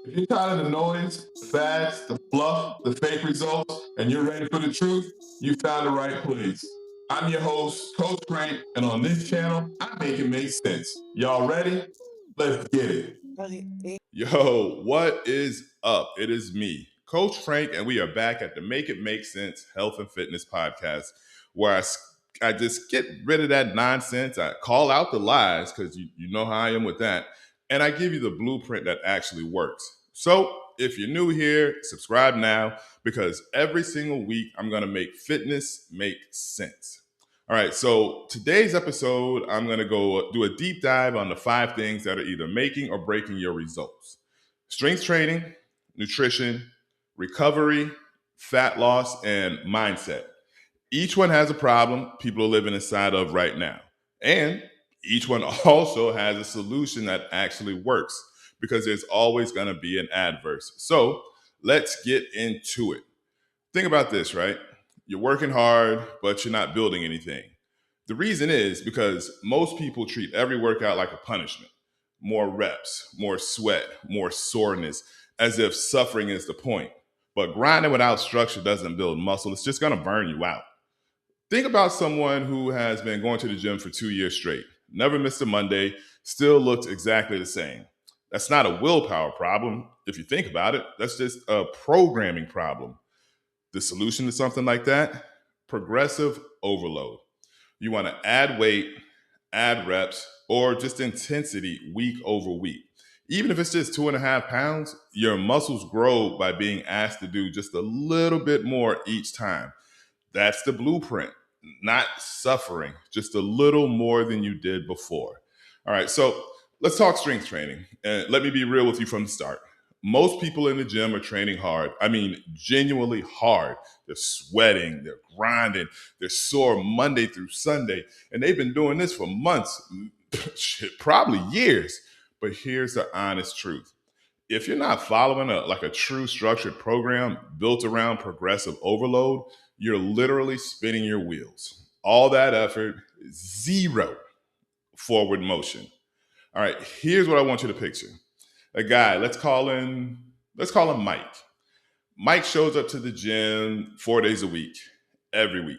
If you're tired of the noise, the fads, the fluff, the fake results, and you're ready for the truth, you found the right place. I'm your host, Coach Frank, and on this channel, I make it make sense. Y'all ready? Let's get it. Yo, what is up? It is me, Coach Frank, and we are back at the Make It Make Sense Health and Fitness Podcast, where I just get rid of that nonsense. I call out the lies because you know how I am with that, and I give you the blueprint that actually works. So if you're new here, subscribe now because every single week I'm going to make fitness make sense. All right, so today's episode, I'm going to go do a deep dive on the 5 things that are either making or breaking your results: strength training, nutrition, recovery, fat loss, and mindset. Each one has a problem people are living inside of right now. And each one also has a solution that actually works because there's always going to be an adverse. So let's get into it. Think about this, right? You're working hard, but you're not building anything. The reason is because most people treat every workout like a punishment: more reps, more sweat, more soreness, as if suffering is the point. But grinding without structure doesn't build muscle, it's just gonna burn you out. Think about someone who has been going to the gym for 2 years straight, never missed a Monday, still looks exactly the same. That's not a willpower problem. If you think about it, that's just a programming problem. The solution to something like that: progressive overload. You want to add weight, add reps, or just intensity week over week. Even if it's just 2.5 pounds, your muscles grow by being asked to do just a little bit more each time. That's the blueprint, not suffering, just a little more than you did before. All right, so let's talk strength training. And let me be real with you from the start. Most people in the gym are training hard. I mean, genuinely hard. They're sweating, they're grinding, they're sore Monday through Sunday. And they've been doing this for months, shit, probably years. But here's the honest truth: if you're not following a true structured program built around progressive overload, you're literally spinning your wheels. All that effort, zero forward motion. All right, here's what I want you to picture. A guy, let's call him Mike. Mike shows up to the gym 4 days a week, every week.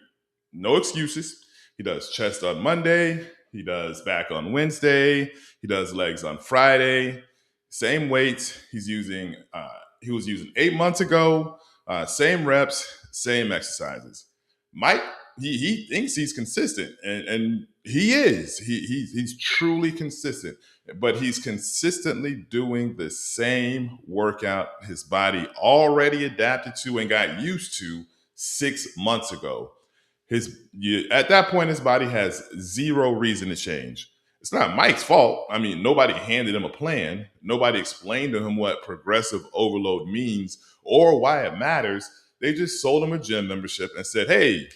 No excuses. He does chest on Monday, he does back on Wednesday, he does legs on Friday. Same weights he was using 8 months ago. Same reps, same exercises. Mike, he thinks he's consistent, and he is. He's truly consistent, but he's consistently doing the same workout his body already adapted to and got used to 6 months ago. At that point, his body has zero reason to change. It's not Mike's fault. I mean, nobody handed him a plan. Nobody explained to him what progressive overload means or why it matters. They just sold him a gym membership and said, "Hey,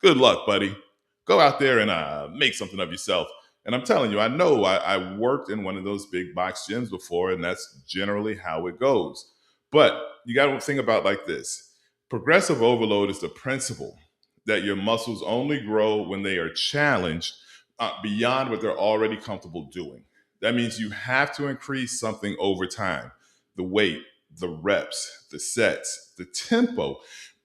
good luck, buddy. Go out there and make something of yourself." And I'm telling you, I know I worked in one of those big box gyms before, and that's generally how it goes. But you got to think about it like this: progressive overload is the principle that your muscles only grow when they are challenged beyond what they're already comfortable doing. That means you have to increase something over time: the weight, the reps, the sets, the tempo.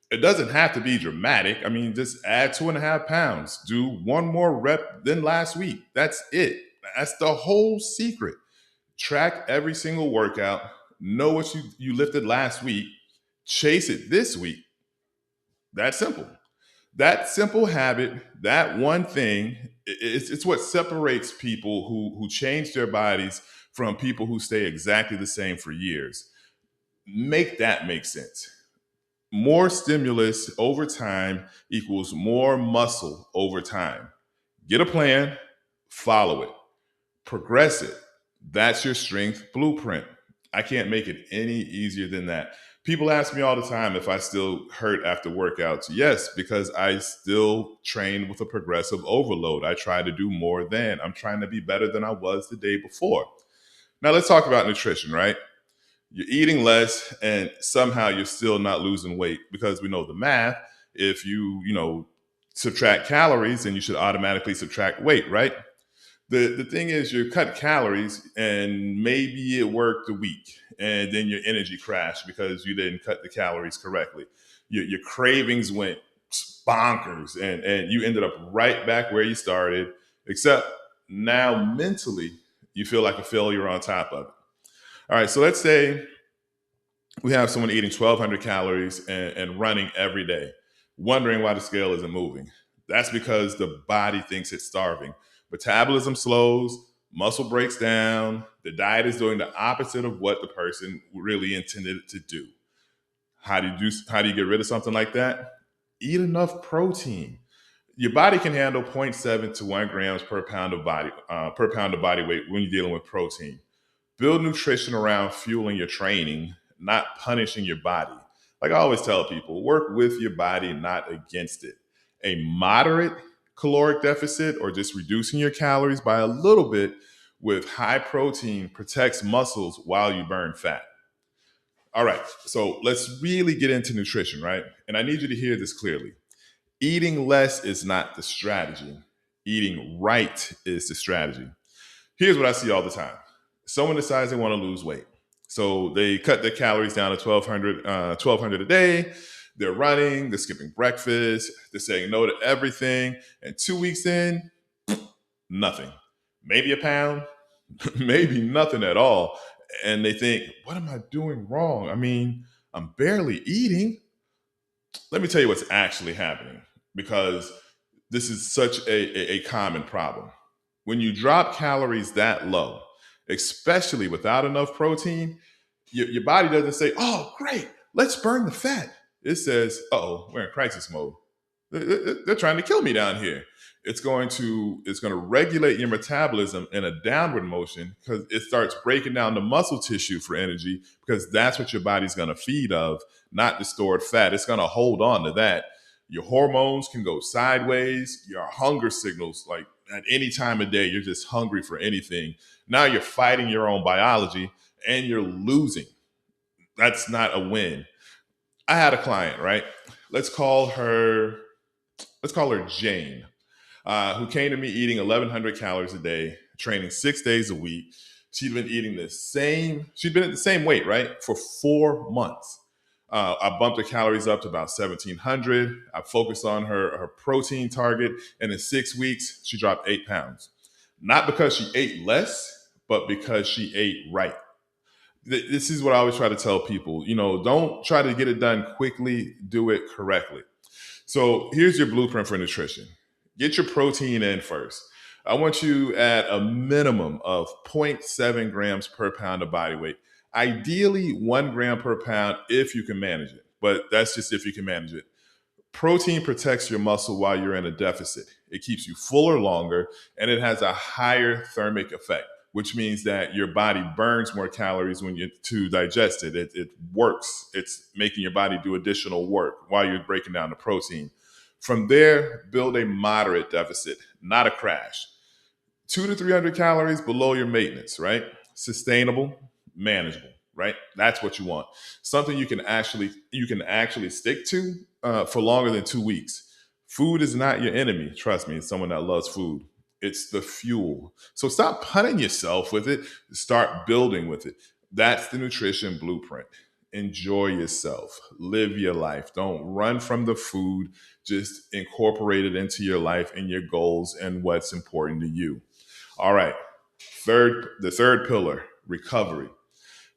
It doesn't have to be dramatic. I mean, just add 2.5 pounds, do one more rep than last week. That's it. That's the whole secret. Track every single workout, know what you lifted last week, chase it this week. That's simple. That simple habit, that one thing, it's what separates people who change their bodies from people who stay exactly the same for years. Make that make sense. More stimulus over time equals more muscle over time. Get a plan, follow it, progress it. That's your strength blueprint. I can't make it any easier than that. People ask me all the time if I still hurt after workouts. Yes, because I still train with a progressive overload. I try to do more than. I'm trying to be better than I was the day before. Now let's talk about nutrition, right? You're eating less and somehow you're still not losing weight because we know the math. If you subtract calories, then you should automatically subtract weight, right? The thing is, you cut calories and maybe it worked a week and then your energy crashed because you didn't cut the calories correctly. Your cravings went bonkers and you ended up right back where you started, except now mentally you feel like a failure on top of it. All right, so let's say we have someone eating 1,200 calories and running every day, wondering why the scale isn't moving. That's because the body thinks it's starving. Metabolism slows, muscle breaks down. The diet is doing the opposite of what the person really intended it to do. How do you get rid of something like that? Eat enough protein. Your body can handle zero point 0.7 to 1 grams per pound of body weight when you're dealing with protein. Build nutrition around fueling your training, not punishing your body. Like I always tell people, work with your body, not against it. A moderate caloric deficit or just reducing your calories by a little bit with high protein protects muscles while you burn fat. All right, so let's really get into nutrition, right? And I need you to hear this clearly. Eating less is not the strategy. Eating right is the strategy. Here's what I see all the time. Someone decides they want to lose weight. So they cut their calories down to 1,200 a day. They're running, they're skipping breakfast, they're saying no to everything. And 2 weeks in, nothing. Maybe a pound, maybe nothing at all. And they think, what am I doing wrong? I mean, I'm barely eating. Let me tell you what's actually happening because this is such a common problem. When you drop calories that low, especially without enough protein, your body doesn't say, oh, great, let's burn the fat. It says, oh, we're in crisis mode. They're trying to kill me down here. It's going to regulate your metabolism in a downward motion because it starts breaking down the muscle tissue for energy because that's what your body's going to feed of, not the stored fat. It's going to hold on to that. Your hormones can go sideways. Your hunger signals, like at any time of day, you're just hungry for anything. Now you're fighting your own biology and you're losing. That's not a win. I had a client, right? Let's call her Jane, who came to me eating 1,100 calories a day, training 6 days a week. She'd been she'd been at the same weight, right, for 4 months. I bumped her calories up to about 1,700. I focused on her protein target, and in 6 weeks, she dropped 8 pounds. Not because she ate less, but because she ate right. This is what I always try to tell people. Don't try to get it done quickly, do it correctly. So here's your blueprint for nutrition. Get your protein in first. I want you at a minimum of 0.7 grams per pound of body weight. Ideally, 1 gram per pound if you can manage it, but that's just if you can manage it. Protein protects your muscle while you're in a deficit. It keeps you fuller longer, and it has a higher thermic effect, which means that your body burns more calories to digest it. It works. It's making your body do additional work while you're breaking down the protein. From there, build a moderate deficit, not a crash. 200 to 300 calories below your maintenance, right? Sustainable, manageable, right? That's what you want. Something you can actually stick to for longer than 2 weeks. Food is not your enemy. Trust me, it's someone that loves food. It's the fuel. So stop punting yourself with it. Start building with it. That's the nutrition blueprint. Enjoy yourself. Live your life. Don't run from the food. Just incorporate it into your life and your goals and what's important to you. All right. The third pillar, recovery.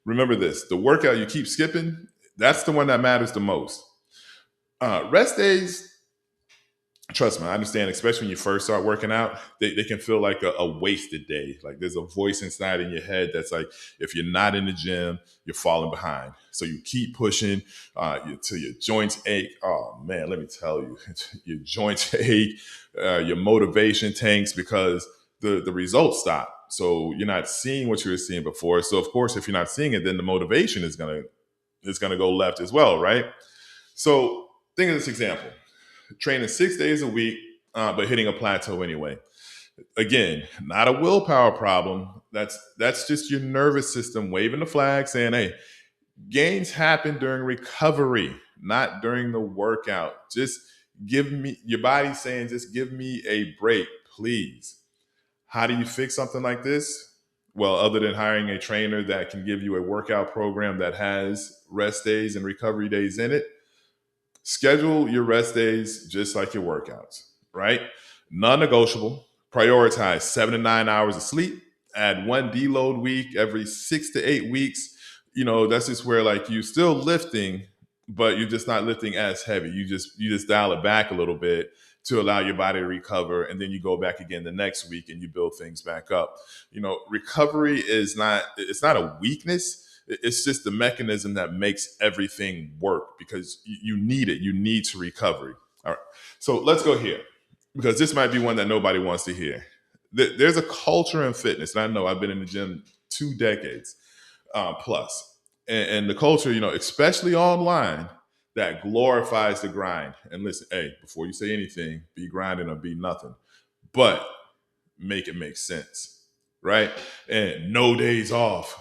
Remember this, the workout you keep skipping, that's the one that matters the most. Rest days, trust me, I understand, especially when you first start working out, they can feel like a wasted day. Like there's a voice inside in your head that's like, if you're not in the gym, you're falling behind. So you keep pushing till your joints ache. Oh man, let me tell you, your joints ache, your motivation tanks because the results stop. So you're not seeing what you were seeing before. So of course, if you're not seeing it, then the motivation is gonna go left as well, right? So think of this example training 6 days a week, but hitting a plateau anyway. Again, not a willpower problem. That's just your nervous system waving the flag saying, hey, gains happen during recovery, not during the workout. Just give me, your body saying, just give me a break, please. How do you fix something like this? Well, other than hiring a trainer that can give you a workout program that has rest days and recovery days in it, schedule your rest days just like your workouts, right? Non negotiable. Prioritize 7 to 9 hours of sleep. Add one deload week every 6 to 8 weeks. That's just where like you still lifting, but you're just not lifting as heavy. You just dial it back a little bit to allow your body to recover, and then you go back again the next week and you build things back up. Recovery is not a weakness. It's just the mechanism that makes everything work because you need it. You need to recovery. All right. So let's go here because this might be one that nobody wants to hear. There's a culture in fitness, and I know I've been in the gym 2 decades plus, and the culture, especially online, that glorifies the grind. And listen, hey, before you say anything, be grinding or be nothing, but make it make sense, right? And no days off.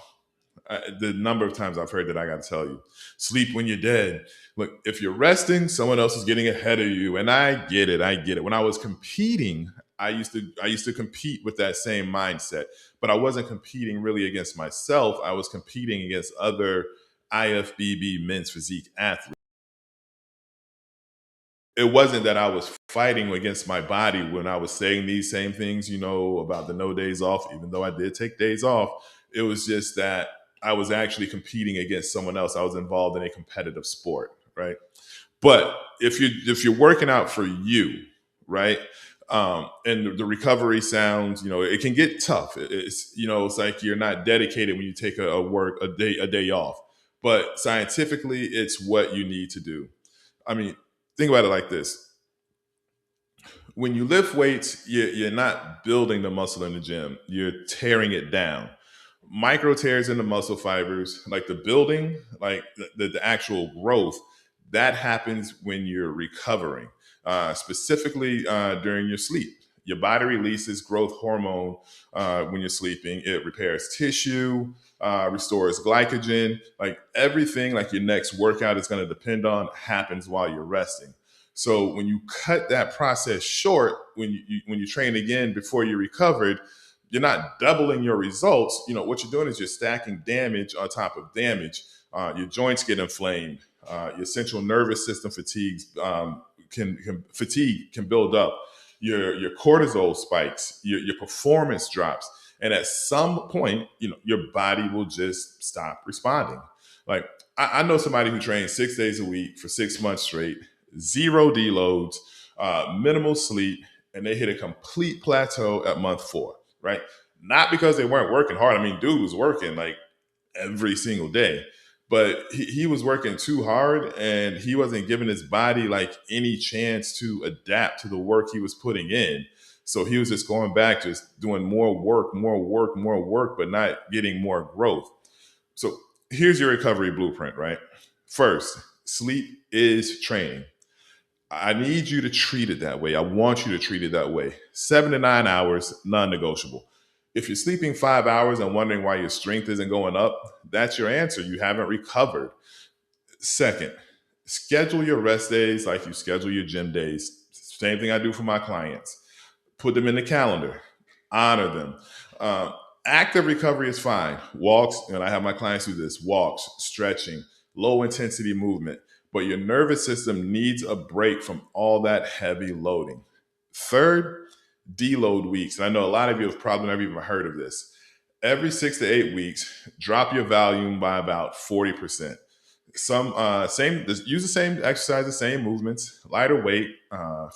The number of times I've heard that, I got to tell you, sleep when you're dead. Look, if you're resting, someone else is getting ahead of you, and I get it. When I was competing, I used to compete with that same mindset, but I wasn't competing really against myself. I was competing against other IFBB men's physique athletes. It wasn't that I was fighting against my body when I was saying these same things, about the no days off, even though I did take days off. It was just that I was actually competing against someone else. I was involved in a competitive sport, right? But if you're working out for you, right? And the recovery sounds, it can get tough. It's like you're not dedicated when you take a day off. But scientifically, it's what you need to do. I mean, think about it like this. When you lift weights, you're not building the muscle in the gym. You're tearing it down. Micro tears in the muscle fibers, like the building, like the actual growth, that happens when you're recovering, specifically during your sleep. Your body releases growth hormone when you're sleeping. It repairs tissue, restores glycogen. Like everything, like your next workout is going to depend on, happens while you're resting. So when you cut that process short, when you train again before you recovered, you're not doubling your results. What you're doing is you're stacking damage on top of damage. Your joints get inflamed. Your central nervous system fatigues. Fatigue can build up. Your cortisol spikes. Your performance drops, and at some point, your body will just stop responding. Like I know somebody who trains 6 days a week for 6 months straight, zero deloads, minimal sleep, and they hit a complete plateau at month 4. Right? Not because they weren't working hard. I mean, dude was working like every single day, but he was working too hard and he wasn't giving his body like any chance to adapt to the work he was putting in. So he was just going back, just doing more work, but not getting more growth. So here's your recovery blueprint, right? First, sleep is training. I need you to treat it that way. I want you to treat it that way. 7 to 9 hours, non-negotiable. If you're sleeping 5 hours and wondering why your strength isn't going up, that's your answer. You haven't recovered. Second, schedule your rest days like you schedule your gym days. Same thing I do for my clients. Put them in the calendar. Honor them. Active recovery is fine. Walks, and I have my clients do this, walks, stretching, low intensity movement. But your nervous system needs a break from all that heavy loading. Third, deload weeks. And I know a lot of you have probably never even heard of this. Every 6 to 8 weeks, drop your volume by about 40%. Use the same exercise, the same movements, lighter weight,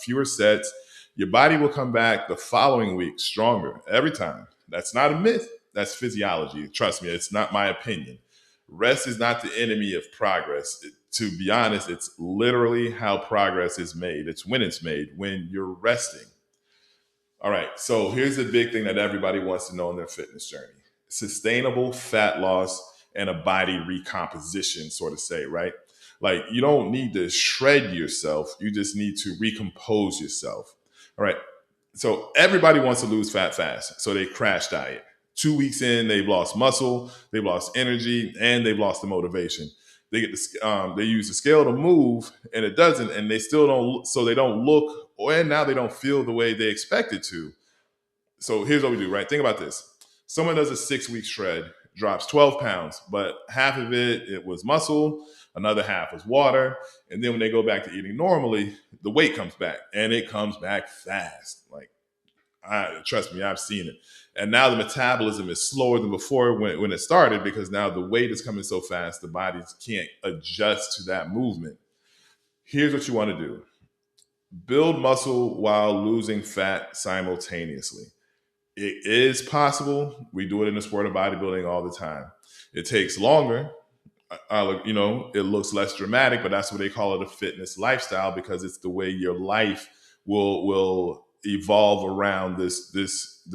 fewer sets. Your body will come back the following week stronger every time. That's not a myth. That's physiology. Trust me, it's not my opinion. Rest is not the enemy of progress. To be honest, it's literally how progress is made. It's when you're resting. All right, so here's the big thing that everybody wants to know in their fitness journey: sustainable fat loss and a body recomposition, sort of say, right? Like you don't need to shred yourself, you just need to recompose yourself. All right, so everybody wants to lose fat fast, so they crash diet. 2 weeks in, they've lost muscle, they've lost energy, and they've lost the motivation. They use the scale to move, and it doesn't, and they still don't. So they don't look, and now they don't feel the way they expected to. So here's what we do, right? Think about this. Someone does a 6-week shred, drops 12 pounds, but half of it was muscle, another half was water. And then when they go back to eating normally, the weight comes back, and it comes back fast. Like, trust me, I've seen it. And now the metabolism is slower than before when it started, because now the weight is coming so fast, the body can't adjust to that movement. Here's what you want to do. Build muscle while losing fat simultaneously. It is possible. We do it in the sport of bodybuilding all the time. It takes longer. It looks less dramatic, but that's what they call it, a fitness lifestyle, because it's the way your life will evolve around this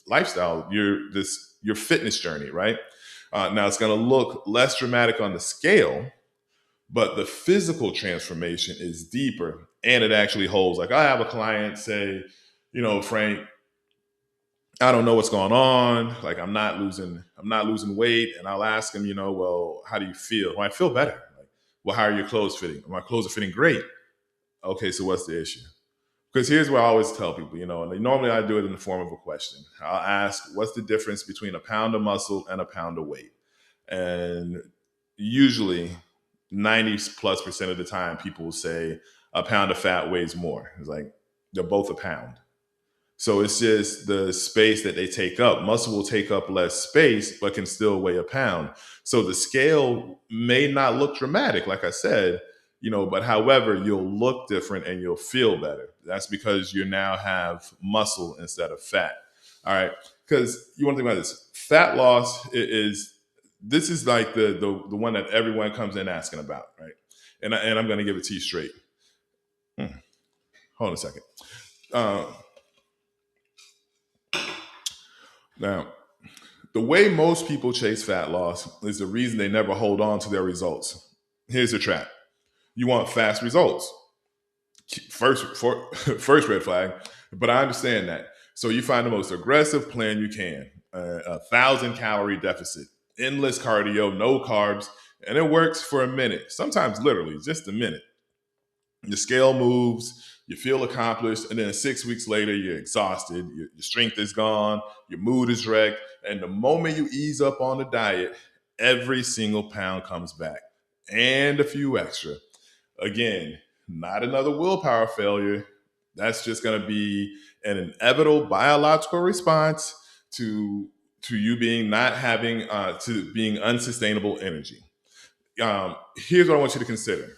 lifestyle, your fitness journey, right? Now it's going to look less dramatic on the scale, but the physical transformation is deeper, and it actually holds. Like, I have a client say, Frank, I don't know what's going on. Like, I'm not losing weight. And I'll ask him, well, how do you feel? Well, I feel better. Like, well, how are your clothes fitting? My clothes are fitting great. Okay, so what's the issue? Because here's what I always tell people, and normally I do it in the form of a question. I'll ask, what's the difference between a pound of muscle and a pound of weight? And usually 90+% of the time, people will say a pound of fat weighs more. It's like, they're both a pound. So it's just the space that they take up. Muscle will take up less space, but can still weigh a pound. So the scale may not look dramatic, like I said, but however, you'll look different and you'll feel better. That's because you now have muscle instead of fat. All right. Because you want to think about this. Fat loss this is like the one that everyone comes in asking about, right? And I'm going to give it to you straight. Hold on a second. Now, the way most people chase fat loss is the reason they never hold on to their results. Here's the trap. You want fast results. First red flag, but I understand that. So you find the most aggressive plan you can, 1,000-calorie deficit, endless cardio, no carbs, and it works for a minute, sometimes literally just a minute. The scale moves, you feel accomplished, and then 6 weeks later, you're exhausted, your strength is gone, your mood is wrecked, and the moment you ease up on the diet, every single pound comes back, and a few extra. Again, not another willpower failure. That's just going to be an inevitable biological response to you being being unsustainable energy. Here's what I want you to consider.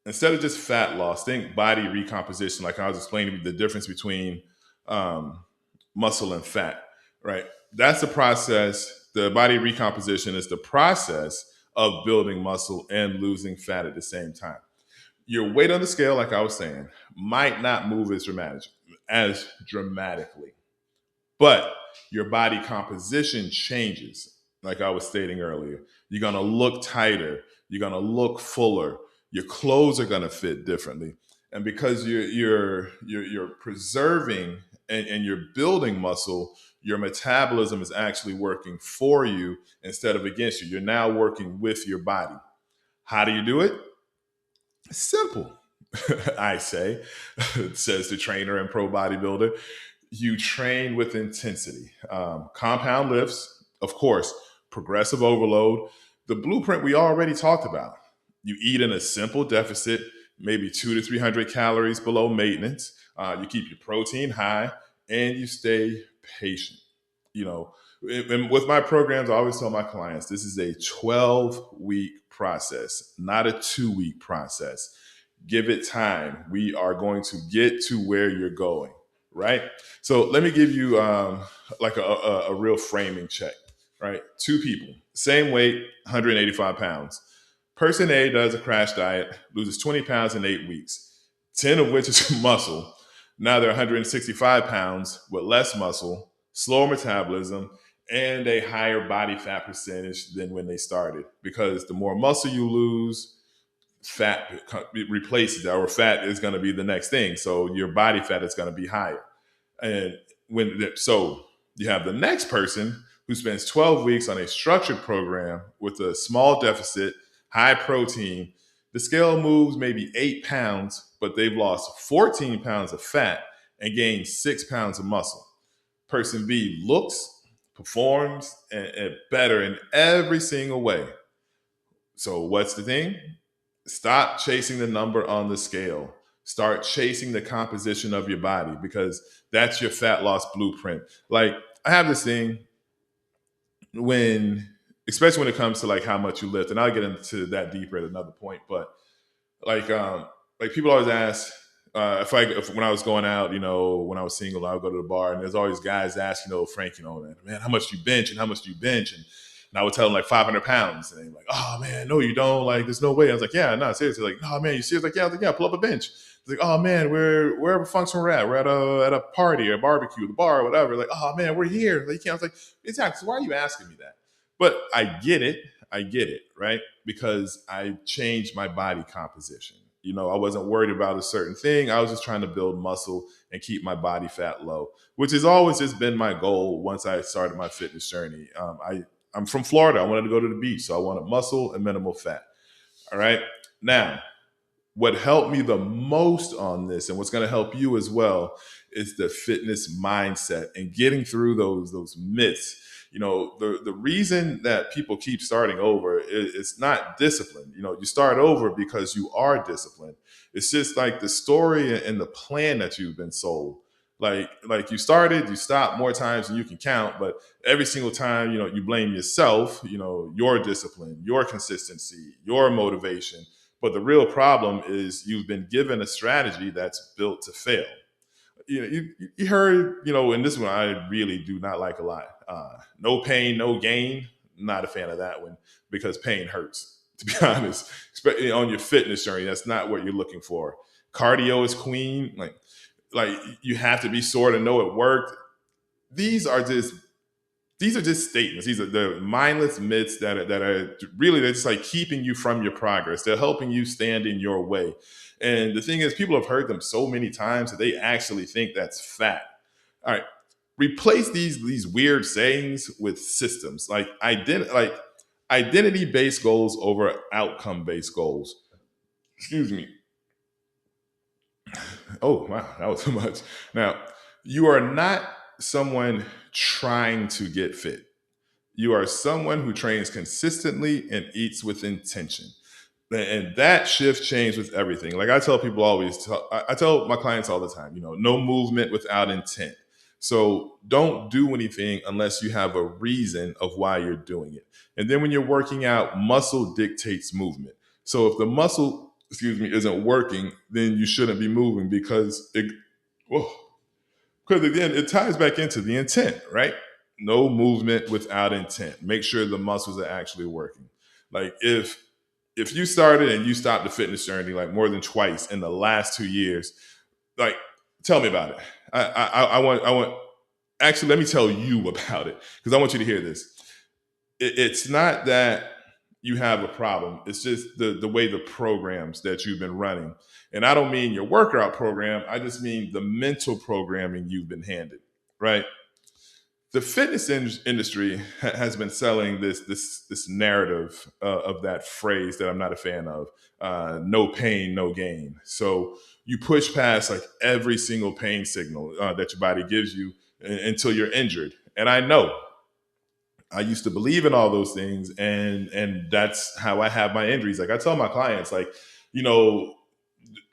Instead of just fat loss, think body recomposition. Like I was explaining, the difference between muscle and fat, right? That's the process. The body recomposition is the process of building muscle and losing fat at the same time. Your weight on the scale, like I was saying, might not move as dramatically, but your body composition changes. Like I was stating earlier, you're going to look tighter, you're going to look fuller, your clothes are going to fit differently. And because you're preserving and you're building muscle, your metabolism is actually working for you instead of against you. You're now working with your body. How do you do it? Simple, I say, says the trainer and pro bodybuilder. You train with intensity. Compound lifts, of course, progressive overload. The blueprint we already talked about. You eat in a simple deficit, maybe 200 to 300 calories below maintenance. You keep your protein high, and you stay patient. And with my programs, I always tell my clients, this is a 12-week process, not a 2-week process. Give it time. We are going to get to where you're going, right? So let me give you like a real framing check, right? 2 people, same weight, 185 pounds. Person A does a crash diet, loses 20 pounds in 8 weeks, 10 of which is muscle. Now they're 165 pounds with less muscle, slower metabolism, and a higher body fat percentage than when they started. Because the more muscle you lose, fat replaces that, or fat is going to be the next thing. So your body fat is going to be higher. And so you have the next person who spends 12 weeks on a structured program with a small deficit, high protein. The scale moves maybe 8 pounds, but they've lost 14 pounds of fat, and gains 6 pounds of muscle. Person B looks, performs, and better in every single way. So what's the thing? Stop chasing the number on the scale. Start chasing the composition of your body, because that's your fat loss blueprint. Like, I have this thing when, especially when it comes to like how much you lift, and I'll get into that deeper at another point, but like people always ask, if when I was going out, when I was single, I would go to the bar, and there's always guys asking, Frank, man, how much do you bench, and how much do you bench? And I would tell them like 500 pounds, and they're like, oh man, no, you don't. Like, there's no way. I was like, yeah, no, seriously. Like, no, man, you serious? Like, yeah. I was like, yeah, pull up a bench. It's like, oh man, wherever function we're at a party or a barbecue, the bar, or whatever. Like, oh man, we're here. Like, I was like, exactly. So why are you asking me that? But I get it, right? Because I changed my body composition. I wasn't worried about a certain thing. I was just trying to build muscle and keep my body fat low, which has always just been my goal once I started my fitness journey. I'm from Florida. I wanted to go to the beach, so I wanted muscle and minimal fat. All right. Now, what helped me the most on this, and what's going to help you as well, is the fitness mindset and getting through those myths. The reason that people keep starting over is not discipline. You start over because you are disciplined. It's just like the story and the plan that you've been sold. Like you started, you stopped more times than you can count, but every single time, you blame yourself, your discipline, your consistency, your motivation. But the real problem is you've been given a strategy that's built to fail. You heard, and this one I really do not like a lot. No pain, no gain. Not a fan of that one, because pain hurts, to be honest. Especially on your fitness journey, that's not what you're looking for. Cardio is queen. Like you have to be sore to know it worked. These are just statements. These are the mindless myths that are really, they're just like keeping you from your progress. They're helping you stand in your way. And the thing is, people have heard them so many times that they actually think that's fact. All right. Replace these weird sayings with systems, like identity-based goals over outcome-based goals. Excuse me. Oh, wow, that was too much. Now, you are not someone trying to get fit. You are someone who trains consistently and eats with intention. And that shift changed with everything. Like I tell people always, I tell my clients all the time, no movement without intent. So don't do anything unless you have a reason of why you're doing it. And then when you're working out, muscle dictates movement. So if the muscle, isn't working, then you shouldn't be moving, because again, it ties back into the intent, right? No movement without intent. Make sure the muscles are actually working. Like if you started and you stopped the fitness journey like more than twice in the last 2 years, like tell me about it. I want actually, let me tell you about it, because I want you to hear this. It's not that you have a problem. It's just the way the programs that you've been running. And I don't mean your workout program. I just mean the mental programming you've been handed, right? The fitness industry has been selling this narrative of that phrase that I'm not a fan of. No pain, no gain. So you push past like every single pain signal that your body gives you until you're injured. And I know I used to believe in all those things, and that's how I have my injuries. Like I tell my clients, like,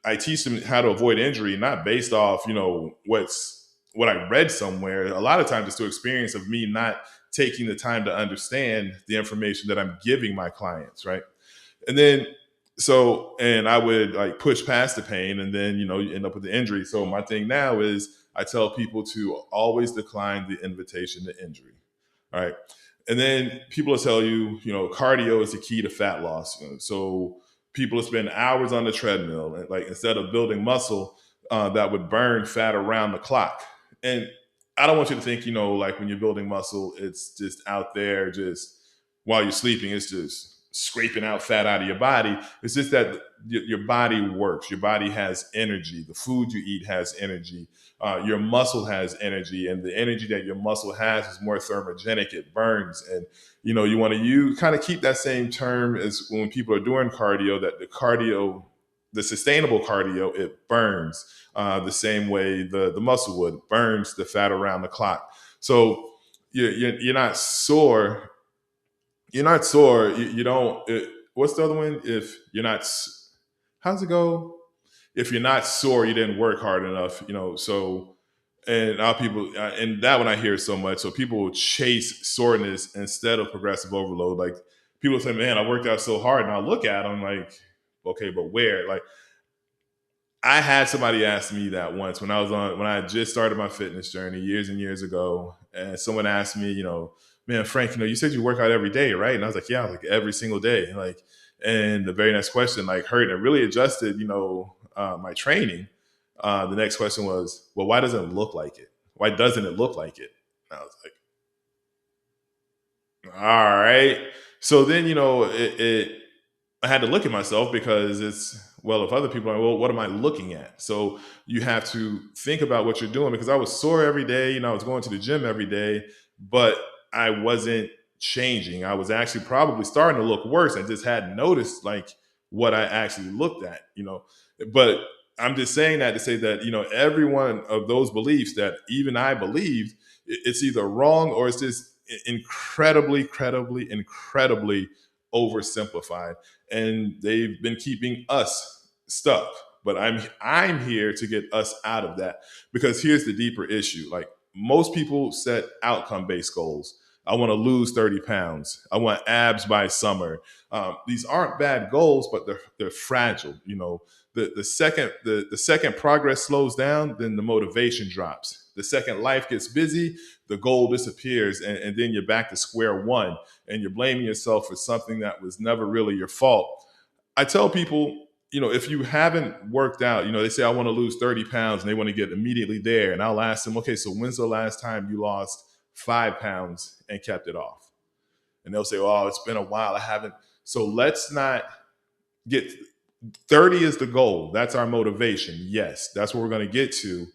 I teach them how to avoid injury, not based off, what I read somewhere. A lot of times it's through experience of me not taking the time to understand the information that I'm giving my clients, right? And then and I would like push past the pain, and then you end up with the injury. So my thing now is I tell people to always decline the invitation to injury. All right. And then people will tell you, cardio is the key to fat loss. So people will spend hours on the treadmill, and like instead of building muscle that would burn fat around the clock. And I don't want you to think, like when you're building muscle, it's just out there, just while you're sleeping, it's just scraping out fat out of your body. It's just that your body works. Your body has energy. The food you eat has energy. Your muscle has energy, and the energy that your muscle has is more thermogenic. It burns. And, you want to kind of keep that same term as when people are doing cardio, that the cardio the sustainable cardio, it burns the same way the muscle would, burns the fat around the clock. So you're not sore. You're not sore. You don't. What's the other one? If you're not, how's it go? If you're not sore, you didn't work hard enough. So and our people and that one I hear so much. So people will chase soreness instead of progressive overload. Like people say, "Man, I worked out so hard," and I look at them like, "Okay, but where?" Like I had somebody ask me that once when I had just started my fitness journey years and years ago, and someone asked me, "Man, Frank, you said you work out every day, right?" And I was like, "Yeah, like every single day." Like, and the very next question like hurt and really adjusted, my training. The next question was, "Well, why doesn't it look like it? Why doesn't it look like it?" And I was like, "All right." So then, I had to look at myself because if other people are, well, what am I looking at? So you have to think about what you're doing because I was sore every day. I was going to the gym every day, but I wasn't changing. I was actually probably starting to look worse. I just hadn't noticed like what I actually looked at. But I'm just saying that to say that, every one of those beliefs that even I believed, it's either wrong or it's just incredibly, incredibly oversimplified, and they've been keeping us stuck. But I'm here to get us out of that because here's the deeper issue. Like most people set outcome based goals. I want to lose 30 pounds. I want abs by summer. These aren't bad goals, but they're fragile. The second progress slows down, then the motivation drops. The second life gets busy, the goal disappears, and then you're back to square one, and you're blaming yourself for something that was never really your fault. I tell people, if you haven't worked out, they say, I want to lose 30 pounds, and they want to get immediately there. And I'll ask them, okay, so when's the last time you lost 5 pounds and kept it off? And they'll say, oh, it's been a while. I haven't. So let's not get 30 is the goal. That's our motivation. Yes, that's what we're going to get to.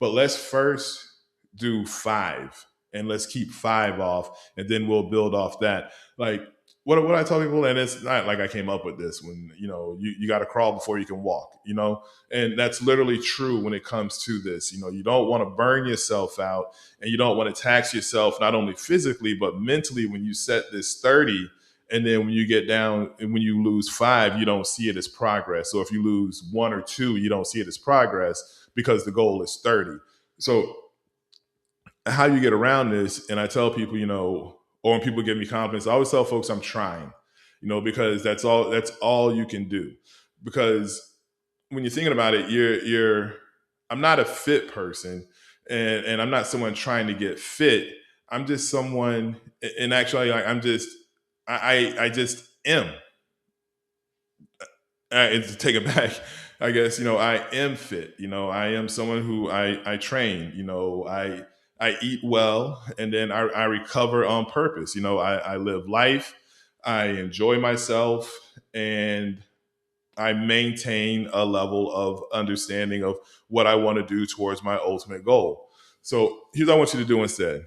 But let's first do 5 and let's keep 5 off and then we'll build off that. Like what I tell people, and it's not like I came up with this when, you got to crawl before you can walk. And that's literally true when it comes to this. You don't want to burn yourself out and you don't want to tax yourself, not only physically, but mentally when you set this 30. And then when you get down and when you lose 5, you don't see it as progress. So if you lose 1 or 2, you don't see it as progress because the goal is 30. So how you get around this, and I tell people, or when people give me compliments, I always tell folks I'm trying, because that's all you can do. Because when you're thinking about it, I'm not a fit person and I'm not someone trying to get fit. I'm just someone, and actually I'm just, I just am. To take it back, I guess, I am fit. I am someone who I train. I eat well, and then I recover on purpose. I live life. I enjoy myself, and I maintain a level of understanding of what I want to do towards my ultimate goal. So here's what I want you to do instead.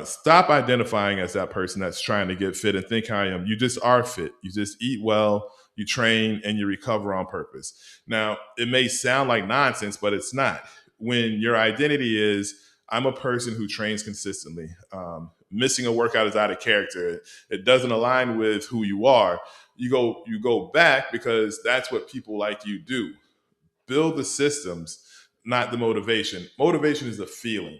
Stop identifying as that person that's trying to get fit and think how I am. You just are fit. You just eat well, you train, and you recover on purpose. Now, it may sound like nonsense, but it's not. When your identity is, I'm a person who trains consistently. Missing a workout is out of character. It doesn't align with who you are. You go back because that's what people like you do. Build the systems, not the motivation. Motivation is a feeling.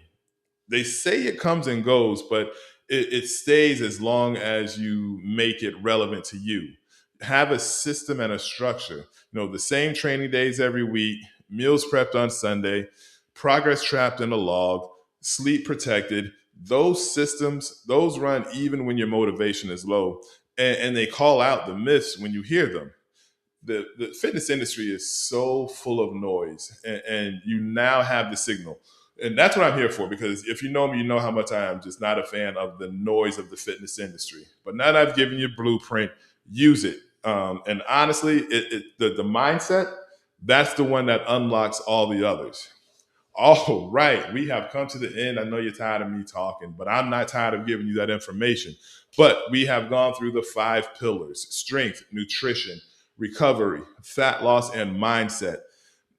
They say it comes and goes, but it stays as long as you make it relevant to you. Have a system and a structure. The same training days every week, meals prepped on Sunday, progress trapped in a log, sleep protected. Those systems, those run even when your motivation is low. And they call out the myths when you hear them. The fitness industry is so full of noise, and you now have the signal. And that's what I'm here for, because if you know me, you know how much I am just not a fan of the noise of the fitness industry. But now that I've given you a blueprint, use it. And honestly, the mindset, that's the one that unlocks all the others. All right, we have come to the end. I know you're tired of me talking, but I'm not tired of giving you that information. But we have gone through the 5 pillars: strength, nutrition, recovery, fat loss, and mindset.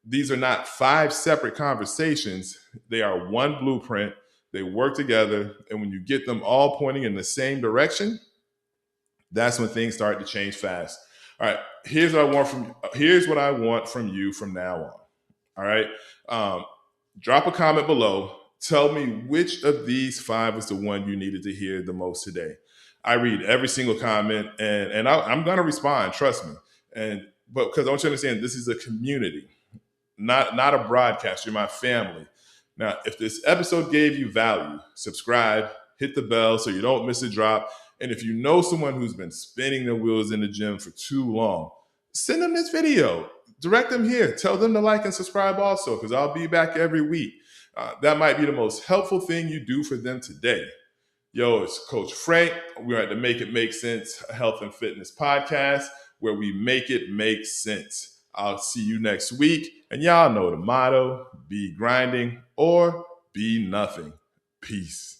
These are not 5 separate conversations. They are one blueprint. They work together. And when you get them all pointing in the same direction, that's when things start to change fast. All right, here's what I want from you from now on. All right, drop a comment below. Tell me which of these 5 was the one you needed to hear the most today. I read every single comment, and I'm gonna respond. Trust me. But because I want you to understand, this is a community, not a broadcast. You're my family. Now, if this episode gave you value, subscribe, hit the bell so you don't miss a drop. And if you know someone who's been spinning their wheels in the gym for too long, send them this video. Direct them here. Tell them to like and subscribe also, because I'll be back every week. That might be the most helpful thing you do for them today. Yo, it's Coach Frank. We're at the Make It Make Sense Health and Fitness Podcast, where we make it make sense. I'll see you next week. And y'all know the motto: be grinding or be nothing. Peace.